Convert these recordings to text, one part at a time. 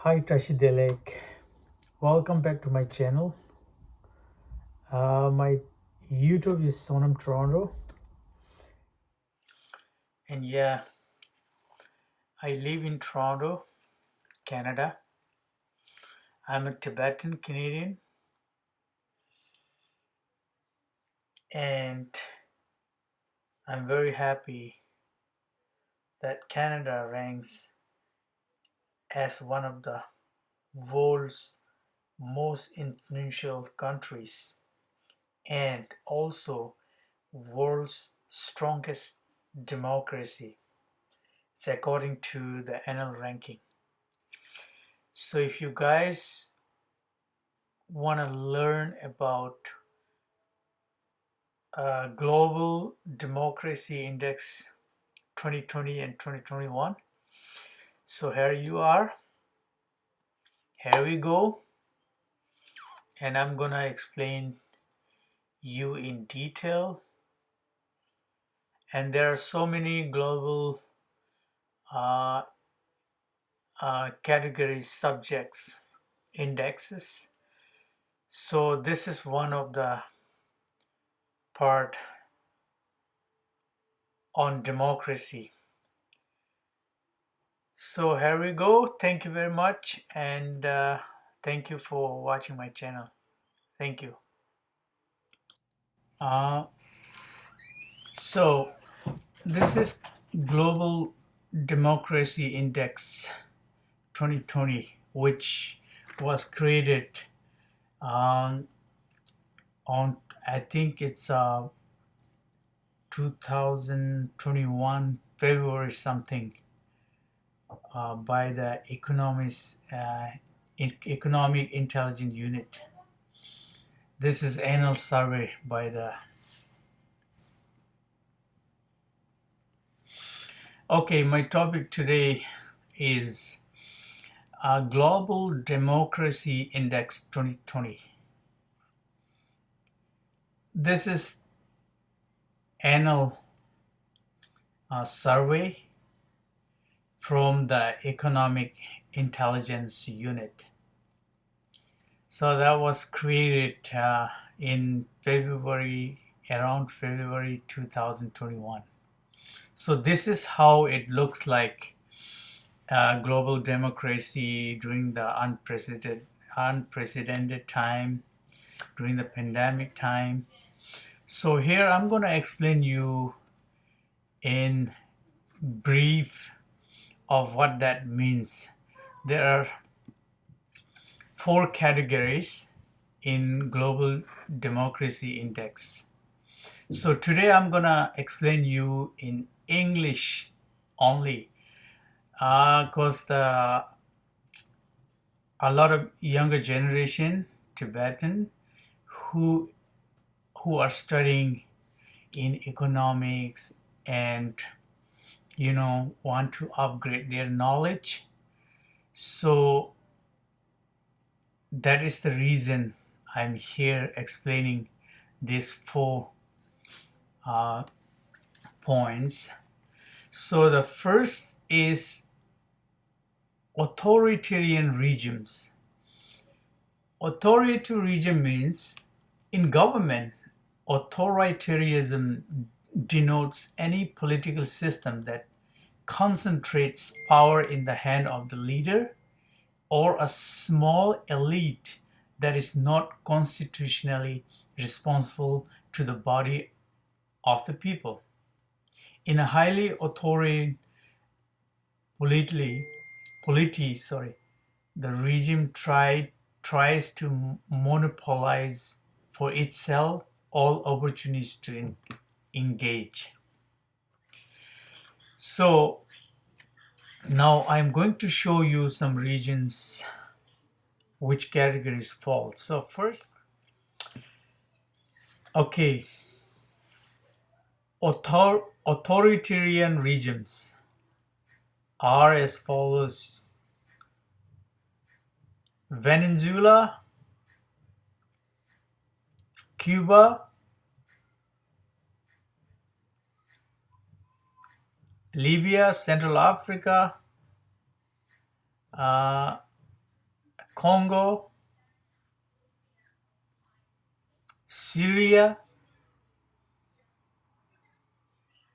Hi Tashidelek, welcome back to my channel. My YouTube is Sonam Toronto, and yeah, I live in Toronto, Canada. I'm a Tibetan Canadian, and I'm very happy that Canada ranks as one of the world's most influential countries and also world's strongest democracy. It's according to the annual ranking. So if you guys want to learn about Global Democracy Index 2020 and 2021, so here you are. Here we go. And I'm gonna explain you in detail. And there are so many global uh, categories, subjects, indexes. So this is one of the part on democracy. So here we go. Thank you very much, and thank you for watching my channel. Thank you. Uh, so this is Global Democracy Index 2020, which was created um, on, I think it's 2021 February something, by the Economic Intelligence Unit. This is annual survey by the. Okay, my topic today is Global Democracy Index 2020. This is annual survey from the Economic Intelligence Unit. So that was created in February, around February 2021. So this is how it looks like, global democracy during the unprecedented time, during the pandemic time. So here I'm going to explain you in brief of what that means. There are 4 categories in Global Democracy Index. So today I'm gonna explain you in English only, because a lot of younger generation Tibetan who are studying in economics and want to upgrade their knowledge. So that is the reason I'm here explaining these 4 points. So the first is authoritarian regimes. Authoritarian regime means in government, authoritarianism denotes any political system that concentrates power in the hand of the leader or a small elite that is not constitutionally responsible to the body of the people. In a highly authoritarian the regime tries to monopolize for itself all opportunities to engage. So now I'm going to show you some regions which categories fall. So first, okay, authoritarian regimes are as follows: Venezuela, Cuba, Libya, Central Africa, Congo, Syria,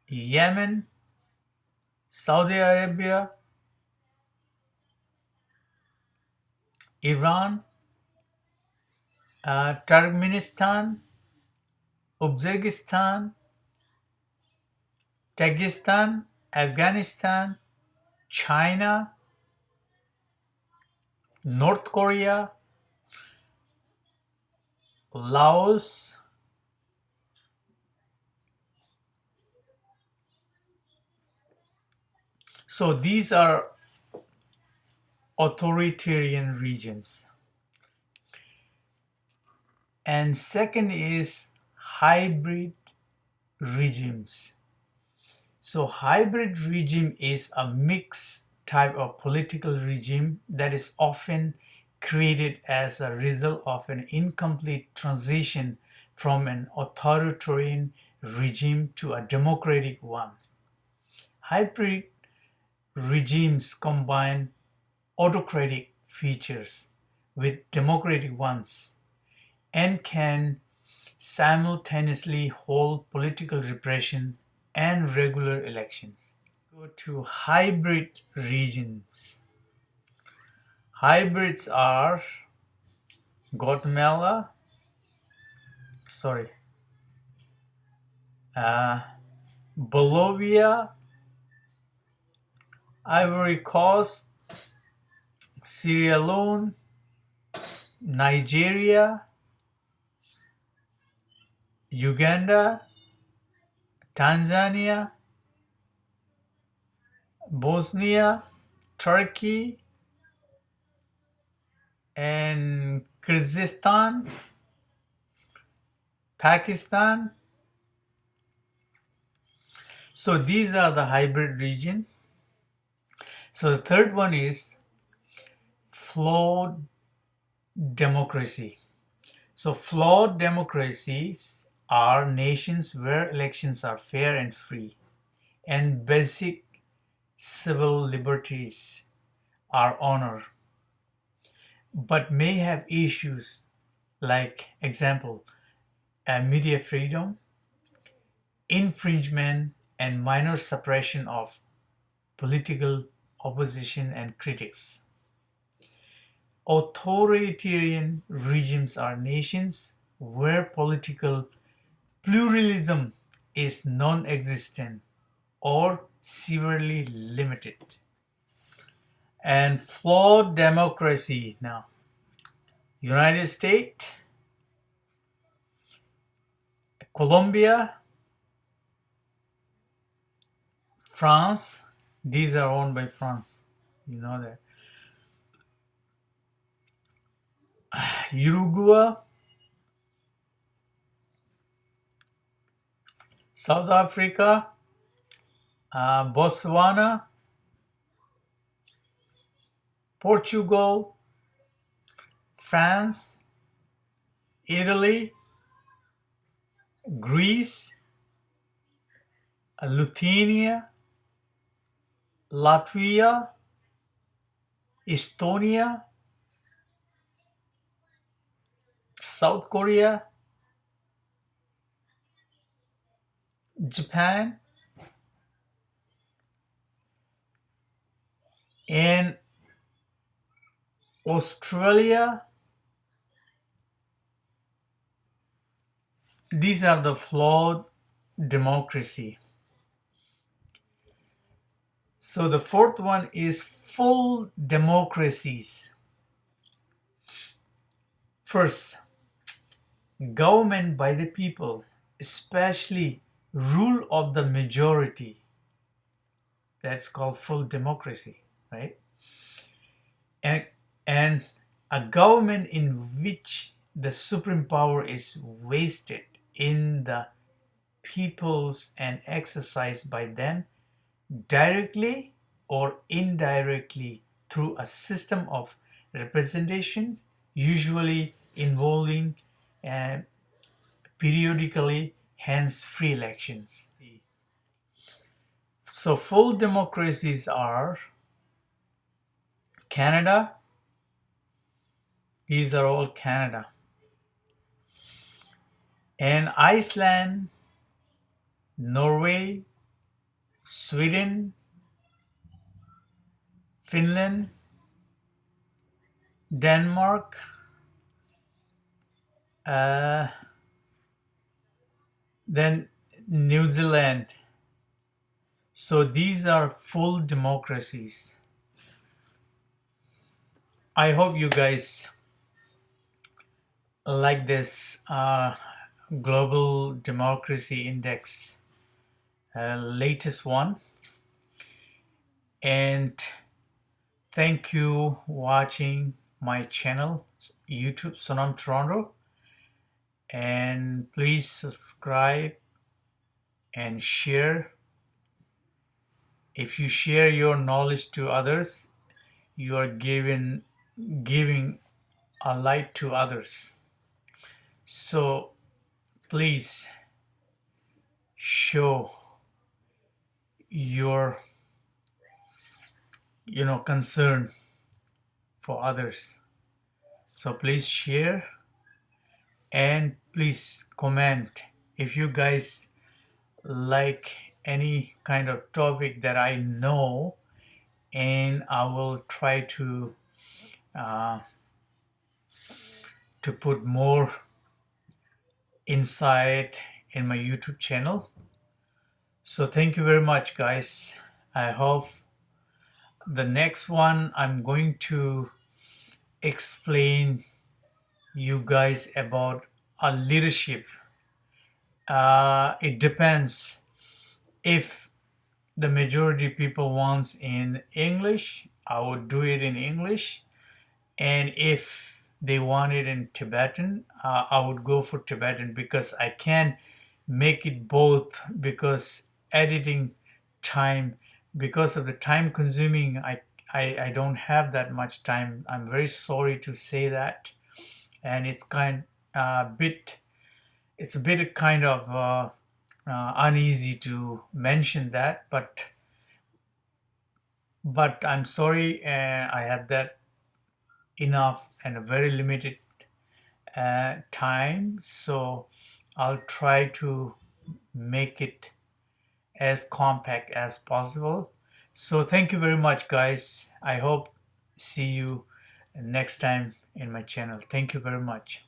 Yemen, Saudi Arabia, Iran, Turkmenistan, Uzbekistan, Tajikistan, Afghanistan, China, North Korea, Laos. So these are authoritarian regimes. And second is hybrid regimes. So hybrid regime is a mixed type of political regime that is often created as a result of an incomplete transition from an authoritarian regime to a democratic one. Hybrid regimes combine autocratic features with democratic ones and can simultaneously hold political repression and regular elections. Go to hybrid regimes. Hybrids are Guatemala, sorry, uh, Bolivia, Ivory Coast, Sierra Leone, Nigeria, Uganda, Tanzania, Bosnia, Turkey, and Kyrgyzstan, Pakistan. So these are the hybrid region. So the third one is flawed democracy. So flawed democracies are nations where elections are fair and free and basic civil liberties are honored, but may have issues like example, media freedom, infringement, and minor suppression of political opposition and critics. Authoritarian regimes are nations where political pluralism is non-existent or severely limited. And flawed democracy now. United States, Colombia, France, these are owned by France. You know that. Uruguay, South Africa, Botswana, Portugal, France, Italy, Greece, Lithuania, Latvia, Estonia, South Korea, Japan, and Australia. These are the flawed democracy. So the fourth one is full democracies. First, government by the people, especially rule of the majority. That's called full democracy, right? And, and a government in which the supreme power is vested in the peoples and exercised by them directly or indirectly through a system of representations, usually involving uh, periodically, hence free elections. So full democracies are Canada, These are all Canada. And Iceland, Norway, Sweden, Finland, Denmark, uh, then New Zealand. So these are full democracies. I hope you guys like this global democracy index, latest one. And thank you watching my channel, YouTube Sonam Toronto. And please subscribe and share. If you share your knowledge to others, you are giving a light to others. So please show your concern for others. So please share and please comment if you guys like any kind of topic that I know, and I will try uh, to put more insight in my YouTube channel. So thank you very much, guys. I hope the next one I'm going to explain you guys about a leadership. It depends if the majority people wants in English, I would do it in English. And if they want it in Tibetan, I would go for Tibetan, because I can make it both, because editing time, because of the time consuming, I don't have that much time. I'm very sorry to say that. And it's it's a bit kind of uneasy to mention that, but I'm sorry, I have that enough and a very limited time, so I'll try to make it as compact as possible. So thank you very much, guys. I hope see you next time in my channel. Thank you very much.